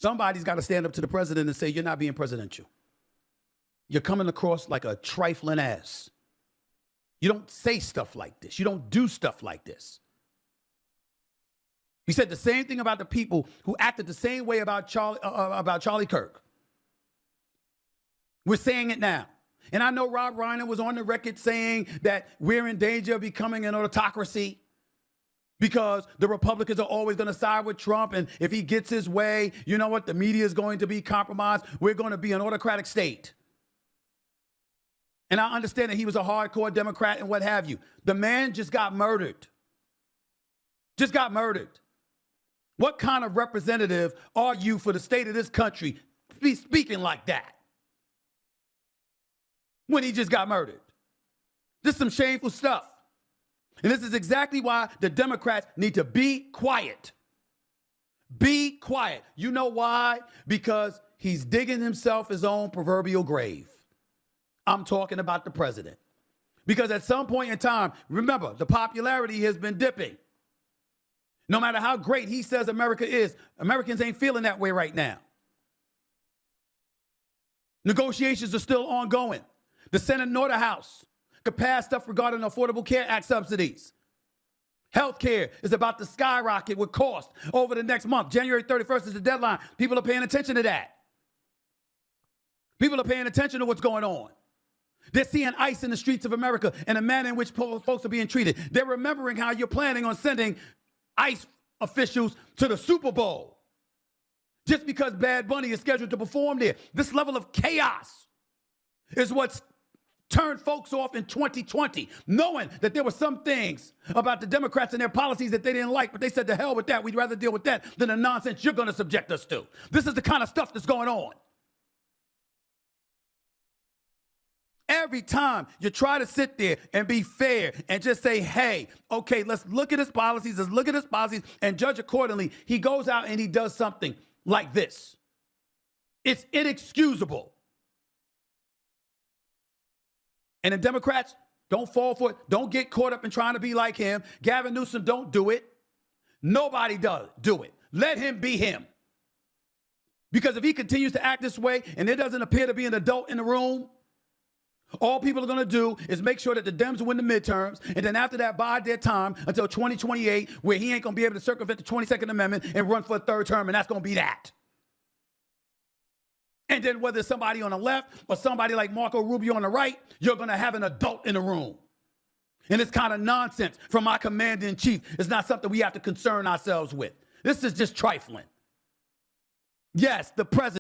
Somebody's got to stand up to the president and say, you're not being presidential. You're coming across like a trifling ass. You don't say stuff like this. You don't do stuff like this. He said the same thing about the people who acted the same way about Charlie Kirk. We're saying it now. And I know Rob Reiner was on the record saying that we're in danger of becoming an autocracy because the Republicans are always going to side with Trump. And if he gets his way, you know what? The media is going to be compromised. We're going to be an autocratic state. And I understand that he was a hardcore Democrat and what have you. The man just got murdered. Just got murdered. What kind of representative are you for the state of this country speaking like that when he just got murdered? This is some shameful stuff. And this is exactly why the Democrats need to be quiet. Be quiet. You know why? Because he's digging himself his own proverbial grave. I'm talking about the president. Because at some point in time, remember, the popularity has been dipping. No matter how great he says America is, Americans ain't feeling that way right now. Negotiations are still ongoing. The Senate nor the House could pass stuff regarding Affordable Care Act subsidies. Healthcare is about to skyrocket with cost over the next month. January 31st is the deadline. People are paying attention to that. People are paying attention to what's going on. They're seeing ICE in the streets of America and the manner in which folks are being treated. They're remembering how you're planning on sending ICE officials to the Super Bowl just because Bad Bunny is scheduled to perform there. This level of chaos is what's turned folks off in 2020, knowing that there were some things about the Democrats and their policies that they didn't like, but they said, to hell with that. We'd rather deal with that than the nonsense you're going to subject us to. This is the kind of stuff that's going on. Every time you try to sit there and be fair and just say, hey, okay, let's look at his policies, and judge accordingly, he goes out and he does something like this. It's inexcusable. And the Democrats, don't fall for it. Don't get caught up in trying to be like him. Gavin Newsom, don't do it. Nobody does do it. Let him be him. Because if he continues to act this way and there doesn't appear to be an adult in the room, all people are going to do is make sure that the Dems win the midterms, and then after that, bide their time until 2028, where he ain't going to be able to circumvent the 22nd Amendment and run for a third term, and that's going to be that. And then whether it's somebody on the left or somebody like Marco Rubio on the right, you're going to have an adult in the room. And this kind of nonsense from our commander-in-chief is not something we have to concern ourselves with. This is just trifling. Yes, the president.